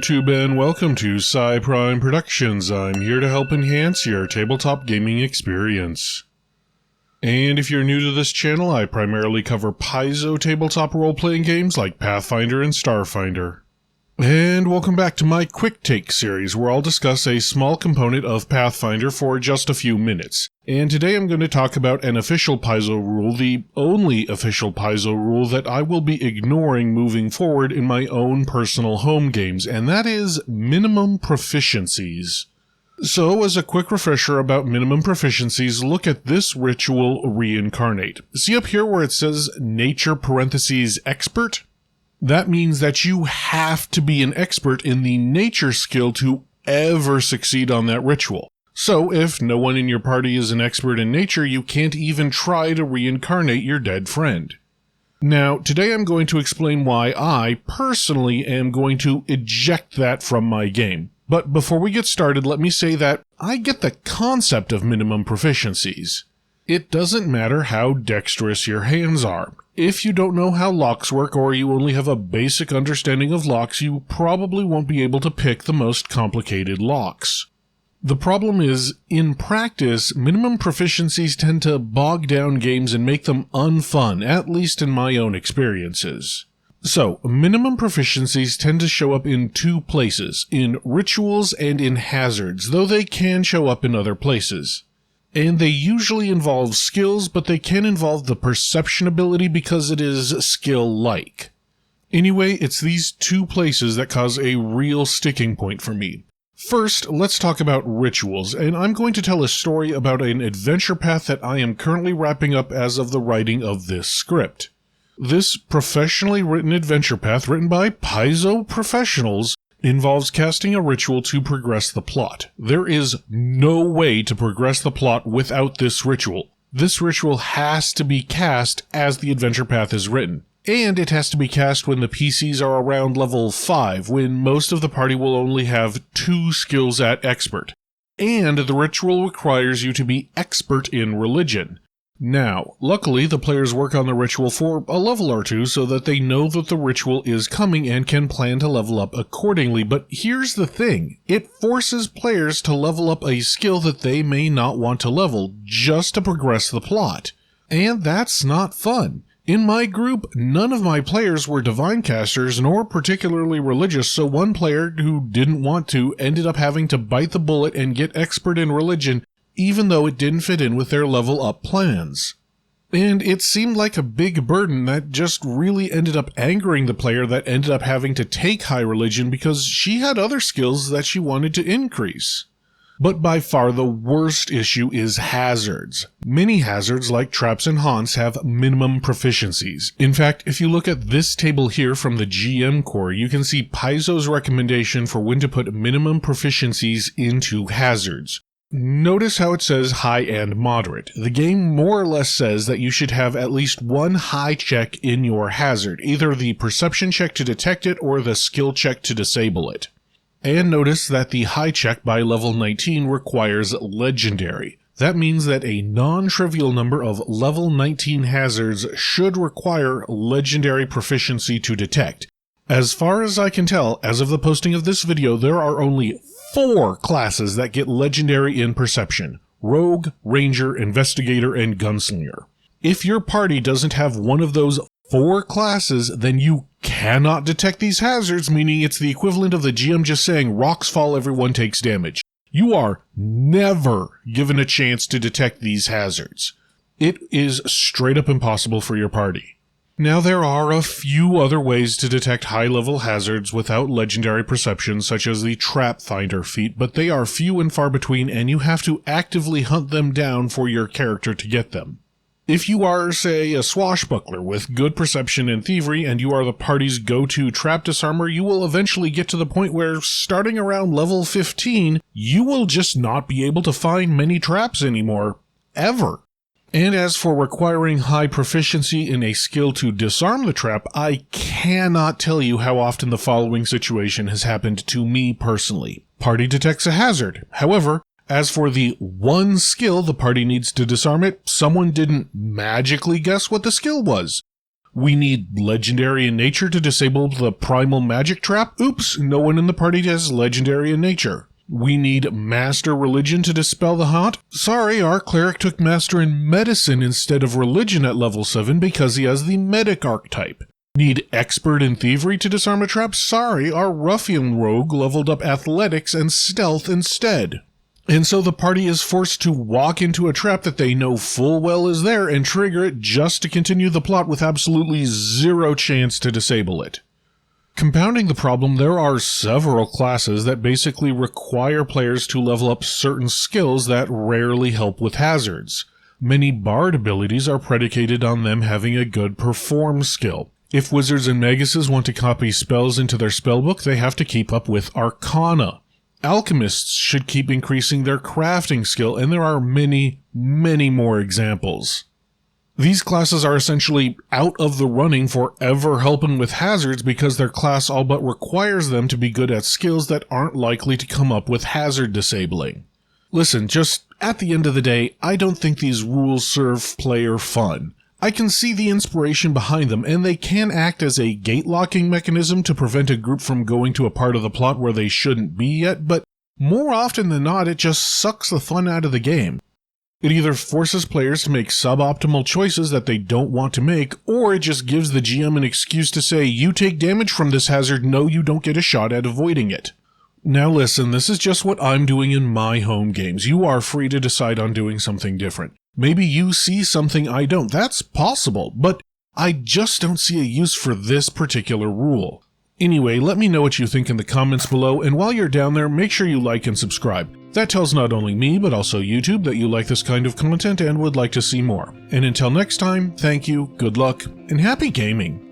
YouTube, and welcome to Prime Productions. I'm here to help enhance your tabletop gaming experience. And if you're new to this channel, I primarily cover Paizo tabletop role-playing games like Pathfinder and Starfinder. And welcome back to my Quick Take series, where I'll discuss a small component of Pathfinder for just a few minutes. And today I'm going to talk about an official Paizo rule, the only official Paizo rule that I will be ignoring moving forward in my own personal home games, and that is minimum proficiencies. So, as a quick refresher about minimum proficiencies, look at this ritual reincarnate. See up here where it says nature parentheses expert? That means that you have to be an expert in the nature skill to ever succeed on that ritual. So, if no one in your party is an expert in nature, you can't even try to reincarnate your dead friend. Now, today I'm going to explain why I, personally, am going to eject that from my game. But before we get started, let me say that I get the concept of minimum proficiencies. It doesn't matter how dexterous your hands are. If you don't know how locks work, or you only have a basic understanding of locks, you probably won't be able to pick the most complicated locks. The problem is, in practice, minimum proficiencies tend to bog down games and make them unfun, at least in my own experiences. So, minimum proficiencies tend to show up in two places, in rituals and in hazards, though they can show up in other places. And they usually involve skills, but they can involve the perception ability because it is skill-like. Anyway, it's these two places that cause a real sticking point for me. First, let's talk about rituals, and I'm going to tell a story about an adventure path that I am currently wrapping up as of the writing of this script. This professionally written adventure path, written by Paizo professionals, involves casting a ritual to progress the plot. There is no way to progress the plot without this ritual. This ritual has to be cast as the adventure path is written. And it has to be cast when the PCs are around level 5, when most of the party will only have 2 skills at expert. And the ritual requires you to be expert in religion. Now, luckily, the players work on the ritual for a level or two so that they know that the ritual is coming and can plan to level up accordingly, but here's the thing. It forces players to level up a skill that they may not want to level just to progress the plot. And that's not fun. In my group, none of my players were divine casters nor particularly religious, so one player who didn't want to ended up having to bite the bullet and get expert in religion even though it didn't fit in with their level up plans. And it seemed like a big burden that just really ended up angering the player that ended up having to take high religion because she had other skills that she wanted to increase. But by far the worst issue is hazards. Many hazards like traps and haunts have minimum proficiencies. In fact, if you look at this table here from the GM core, you can see Paizo's recommendation for when to put minimum proficiencies into hazards. Notice how it says high and moderate. The game more or less says that you should have at least one high check in your hazard, either the perception check to detect it or the skill check to disable it. And notice that the high check by level 19 requires legendary. That means that a non-trivial number of level 19 hazards should require legendary proficiency to detect. As far as I can tell, as of the posting of this video, there are only 4 classes that get legendary in perception: Rogue, Ranger, Investigator, and Gunslinger. If your party doesn't have one of those 4 classes, then you cannot detect these hazards, meaning it's the equivalent of the GM just saying rocks fall, everyone takes damage. You are never given a chance to detect these hazards. It is straight up impossible for your party. Now, there are a few other ways to detect high-level hazards without legendary perception, such as the Trap Finder feat, but they are few and far between, and you have to actively hunt them down for your character to get them. If you are, say, a swashbuckler with good perception and thievery, and you are the party's go-to trap disarmer, you will eventually get to the point where, starting around level 15, you will just not be able to find many traps anymore, ever. And as for requiring high proficiency in a skill to disarm the trap, I cannot tell you how often the following situation has happened to me personally. Party detects a hazard. However, as for the one skill the party needs to disarm it, someone didn't magically guess what the skill was. We need legendary in nature to disable the primal magic trap. Oops, no one in the party has legendary in nature. We need master religion to dispel the haunt. Sorry, our cleric took master in medicine instead of religion at level 7 because he has the medic archetype. Need expert in thievery to disarm a trap? Sorry, our ruffian rogue leveled up athletics and stealth instead. And so the party is forced to walk into a trap that they know full well is there and trigger it just to continue the plot with absolutely zero chance to disable it. Compounding the problem, there are several classes that basically require players to level up certain skills that rarely help with hazards. Many bard abilities are predicated on them having a good perform skill. If wizards and maguses want to copy spells into their spellbook, they have to keep up with arcana. Alchemists should keep increasing their crafting skill, and there are many, many more examples. These classes are essentially out of the running for ever helping with hazards because their class all but requires them to be good at skills that aren't likely to come up with hazard disabling. Listen, just at the end of the day, I don't think these rules serve player fun. I can see the inspiration behind them, and they can act as a gate-locking mechanism to prevent a group from going to a part of the plot where they shouldn't be yet, but more often than not, it just sucks the fun out of the game. It either forces players to make suboptimal choices that they don't want to make, or it just gives the GM an excuse to say, you take damage from this hazard, no, you don't get a shot at avoiding it. Now listen, this is just what I'm doing in my home games. You are free to decide on doing something different. Maybe you see something I don't. That's possible, but I just don't see a use for this particular rule. Anyway, let me know what you think in the comments below, and while you're down there, make sure you like and subscribe. That tells not only me, but also YouTube that you like this kind of content and would like to see more. And until next time, thank you, good luck, and happy gaming!